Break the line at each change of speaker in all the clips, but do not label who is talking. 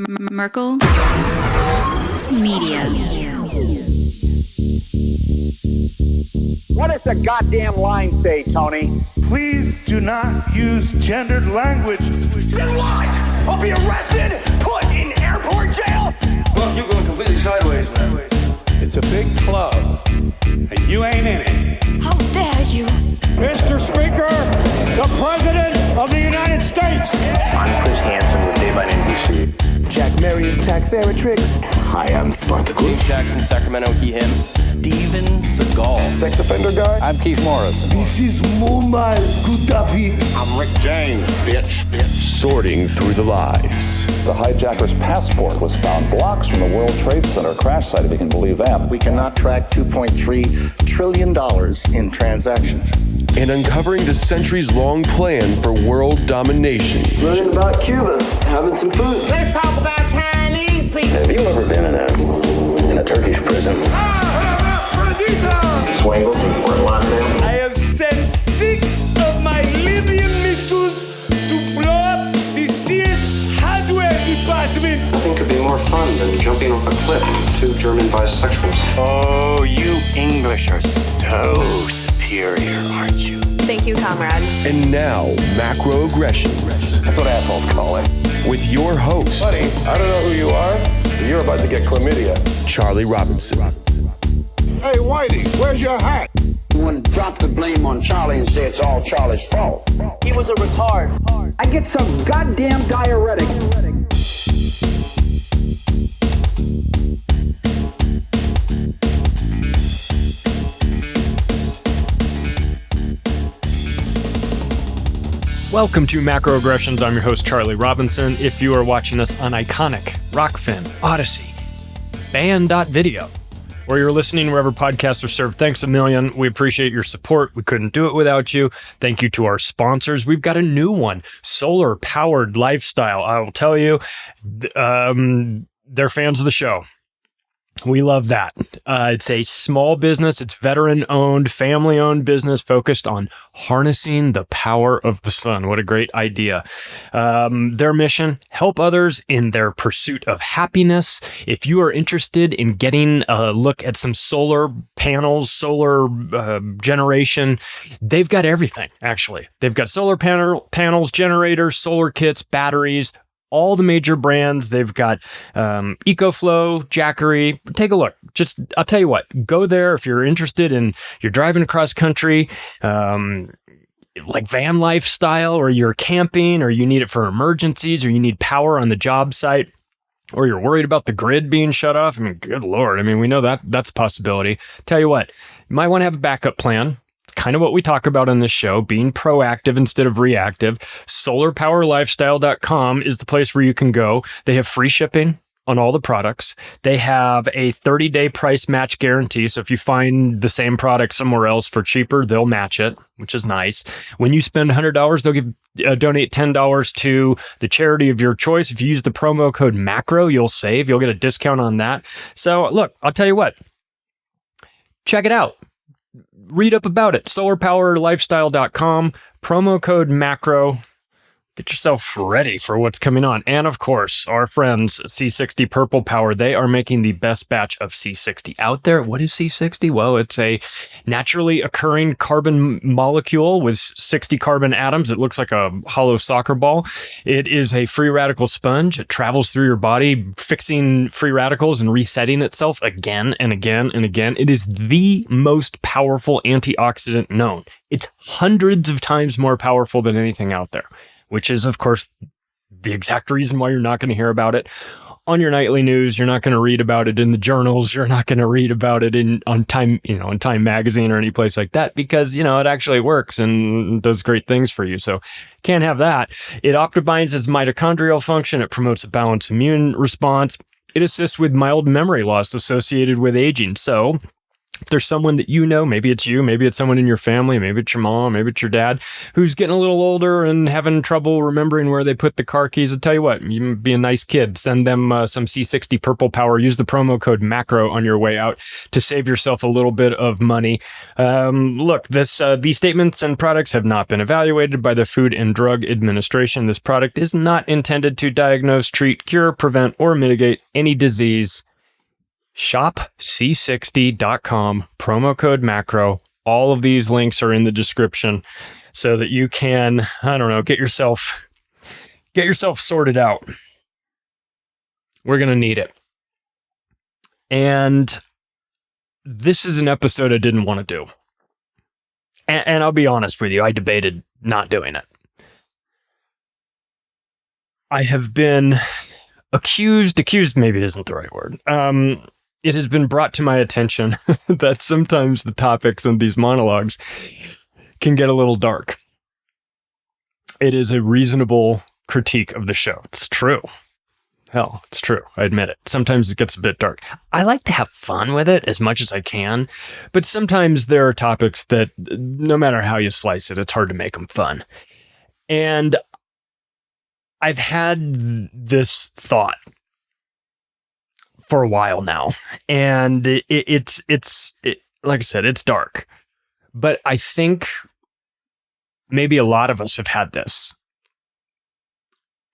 Merkel Media.
What does the goddamn line say, Tony?
Please do not use gendered language.
Then what? I'll be arrested, put in airport jail?
Look, you're going completely sideways, man.
It's a big club, and you ain't in it.
How dare you?
Mr. Speaker, the President of the United States.
I'm Chris Hansen with Daylight NBC.
Jack Marius Tack-Theratrix.
Hi, I'm Spartacus.
Jackson, Sacramento, he, him.
Steven Seagal.
Sex offender guy.
I'm Keith Morris.
This is Muammar Gaddafi.
I'm Rick James, bitch.
Sorting through the lies.
The hijacker's passport was found blocks from the World Trade Center crash site, if you can believe that.
We cannot track $2.3 trillion in transactions.
And uncovering the centuries-long plan for world domination.
Learning about Cuba, having some food.
Let's talk about Chinese people.
Have you ever been in a Turkish prison? Swangles in Fort Lauderdale.
I have sent 6 of my Libyan missiles to blow up the Sears hardware department.
Nothing could be more fun than jumping off a cliff with 2 German bisexuals.
Oh, you English are so superior, aren't you?
Thank you, comrade.
And now, macroaggressions.
That's what assholes call it.
With your host. Buddy, I don't know who you are, but you're about to get chlamydia. Charlie Robinson.
Hey, Whitey, where's your hat?
You want to drop the blame on Charlie and say it's all Charlie's fault.
He was a retard.
I get some goddamn diuretic.
Welcome to Macroaggressions. I'm your host, Charlie Robinson. If you are watching us on Iconic, Rockfin, Odyssey, Band.video, or you're listening wherever podcasts are served, thanks a million. We appreciate your support. We couldn't do it without you. Thank you to our sponsors. We've got a new one, Solar Powered Lifestyle. I will tell you, they're fans of the show. We love that. It's a small business. It's veteran-owned, family-owned business focused on harnessing the power of the sun. What a great idea. Their mission, help others in their pursuit of happiness. If you are interested in getting a look at some solar panels, solar generation, they've got everything, actually. They've got solar panels, generators, solar kits, batteries, all the major brands. They've got EcoFlow, Jackery. Take a look. I'll tell you what, go there if you're interested in, you're driving across country, like van lifestyle, or you're camping, or you need it for emergencies, or you need power on the job site, or you're worried about the grid being shut off. I mean, good Lord. I mean, we know that that's a possibility. Tell you what, you might want to have a backup plan. Kind of what we talk about on this show, being proactive instead of reactive. SolarPowerLifestyle.com is the place where you can go. They have free shipping on all the products. They have a 30-day price match guarantee. So if you find the same product somewhere else for cheaper, they'll match it, which is nice. When you spend $100, they'll donate $10 to the charity of your choice. If you use the promo code MACRO, you'll save. You'll get a discount on that. So look, I'll tell you what. Check it out. Read up about it. SolarPowerLifestyle.com, promo code MACRO. Get yourself ready for what's coming on. And of course, our friends C60 Purple Power, they are making the best batch of C60 out there. What is C60? Well, it's a naturally occurring carbon molecule with 60 carbon atoms. It looks like a hollow soccer ball. It is a free radical sponge. It travels through your body, fixing free radicals and resetting itself again and again and again. It is the most powerful antioxidant known. It's hundreds of times more powerful than anything out there, which is, of course, the exact reason why you're not going to hear about it on your nightly news. You're not going to read about it in the journals. You're not going to read about it on Time Magazine or any place like that, because, it actually works and does great things for you. So can't have that. It optimizes mitochondrial function. It promotes a balanced immune response. It assists with mild memory loss associated with aging. So If there's someone that you know, maybe it's you, maybe it's someone in your family, maybe it's your mom, maybe it's your dad, who's getting a little older and having trouble remembering where they put the car keys, I'll tell you what, you be a nice kid. Send them some C60 Purple Power. Use the promo code MACRO on your way out to save yourself a little bit of money. Look, these statements and products have not been evaluated by the Food and Drug Administration. This product is not intended to diagnose, treat, cure, prevent, or mitigate any disease. ShopC60.com, promo code MACRO. All of these links are in the description so that you can, get yourself sorted out. We're going to need it. And this is an episode I didn't want to do. And I'll be honest with you, I debated not doing it. I have been accused maybe isn't the right word. It has been brought to my attention that sometimes the topics in these monologues can get a little dark. It is a reasonable critique of the show. It's true. Hell, it's true. I admit it. Sometimes it gets a bit dark. I like to have fun with it as much as I can, but sometimes there are topics that no matter how you slice it, it's hard to make them fun. And I've had this thought for a while now, and it's like I said, it's dark, but I think maybe a lot of us have had this,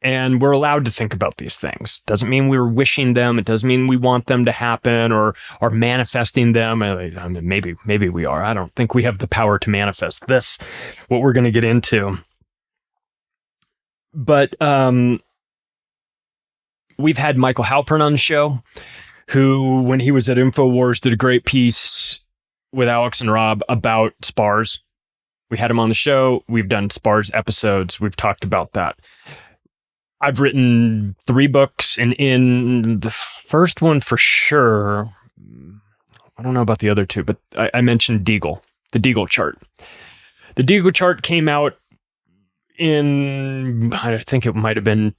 and we're allowed to think about these things. Doesn't mean we're wishing them. It doesn't mean we want them to happen or are manifesting them. I mean, maybe we are. I don't think we have the power to manifest this, what we're going to get into. But we've had Michael Halpern on the show, who, when he was at InfoWars, did a great piece with Alex and Rob about SPARS. We had him on the show. We've done SPARS episodes. We've talked about that. I've written 3 books, and in the first one for sure, I don't know about the other 2, but I mentioned Deagle, the Deagle chart. The Deagle chart came out in, I think it might have been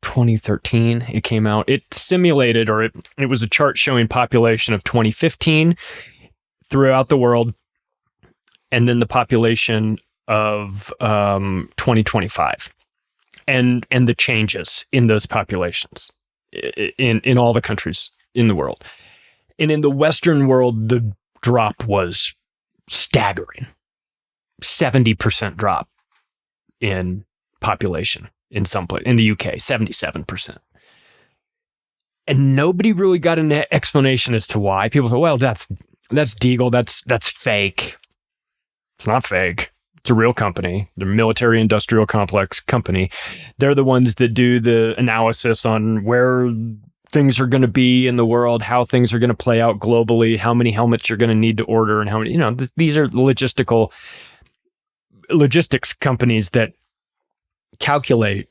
2013. It came out. It simulated, or it was a chart showing population of 2015 throughout the world, and then the population of 2025, and the changes in those populations in all the countries in the world. And in the Western world, the drop was staggering. 70% drop in population in some place, in the UK, 77%. And nobody really got an explanation as to why. People thought, well, that's Deagle, that's fake. It's not fake. It's a real company. They're a military industrial complex company. They're the ones that do the analysis on where things are going to be in the world, how things are going to play out globally, how many helmets you're going to need to order, and how many, these are logistics companies that calculate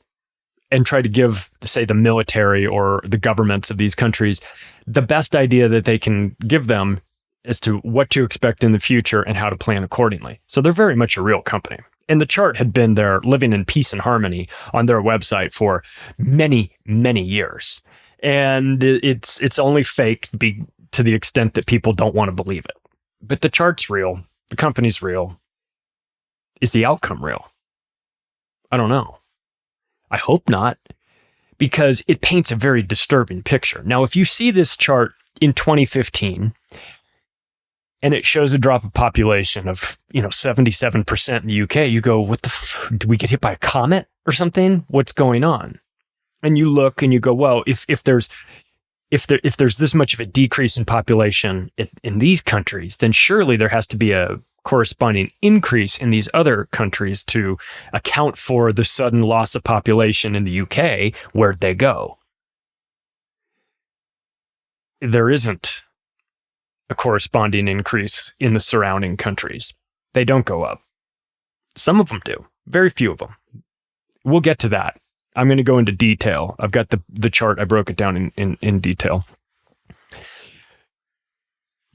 and try to give, say, the military or the governments of these countries the best idea that they can give them as to what to expect in the future and how to plan accordingly. So they're very much a real company. And the chart had been there living in peace and harmony on their website for many, many years. And it's only fake to the extent that people don't want to believe it. But the chart's real. The company's real. Is the outcome real? I don't know. I hope not, because it paints a very disturbing picture. Now, if you see this chart in 2015, and it shows a drop of population of, 77% in the UK, you go, what the did we get hit by a comet or something? What's going on? And you look and you go, well, if there's this much of a decrease in population in these countries, then surely there has to be a corresponding increase in these other countries to account for the sudden loss of population in the UK. Where'd they go? There isn't a corresponding increase in the surrounding countries. They don't go up. Some of them do. Very few of them. We'll get to that. I'm going to go into detail. I've got the chart. I broke it down in detail.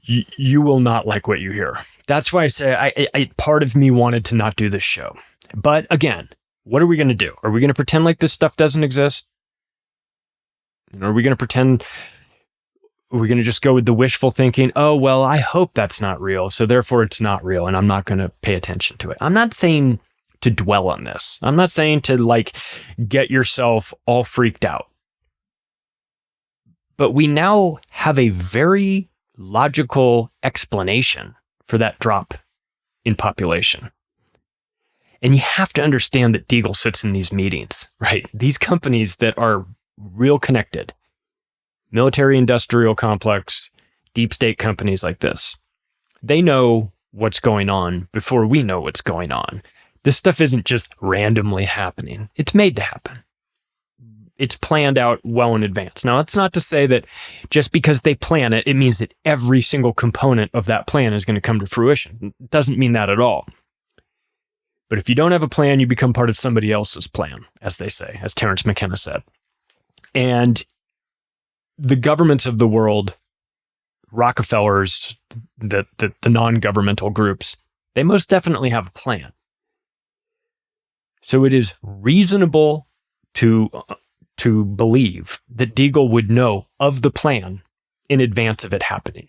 You will not like what you hear. That's why I say I part of me wanted to not do this show. But again, what are we going to do? Are we going to pretend like this stuff doesn't exist? Are we going to pretend we're going to just go with the wishful thinking. Oh, well, I hope that's not real. So therefore it's not real and I'm not going to pay attention to it. I'm not saying to dwell on this. I'm not saying to like get yourself all freaked out. But we now have a very logical explanation for that drop in population. And you have to understand that Deagle sits in these meetings, right? These companies that are real connected, military industrial complex, deep state companies like this, they know what's going on before we know what's going on. This stuff isn't just randomly happening. It's made to happen. It's planned out well in advance. Now, it's not to say that just because they plan it, it means that every single component of that plan is going to come to fruition. It doesn't mean that at all. But if you don't have a plan, you become part of somebody else's plan, as they say, as Terence McKenna said. And the governments of the world, Rockefellers, the non-governmental groups, they most definitely have a plan. So it is reasonable to believe that Deagle would know of the plan in advance of it happening.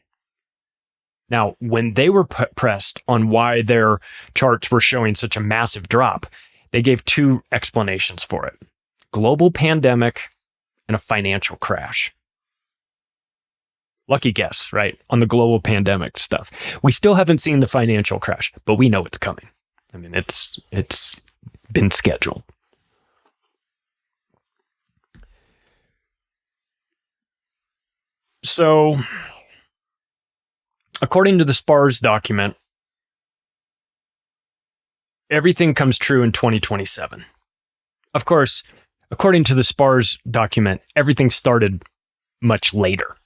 Now, when they were pressed on why their charts were showing such a massive drop, they gave two explanations for it: global pandemic and a financial crash. Lucky guess, right? On the global pandemic stuff. We still haven't seen the financial crash, but we know it's coming. I mean, it's been scheduled. So, according to the SPARS document, everything comes true in 2027. Of course, according to the SPARS document, everything started much later.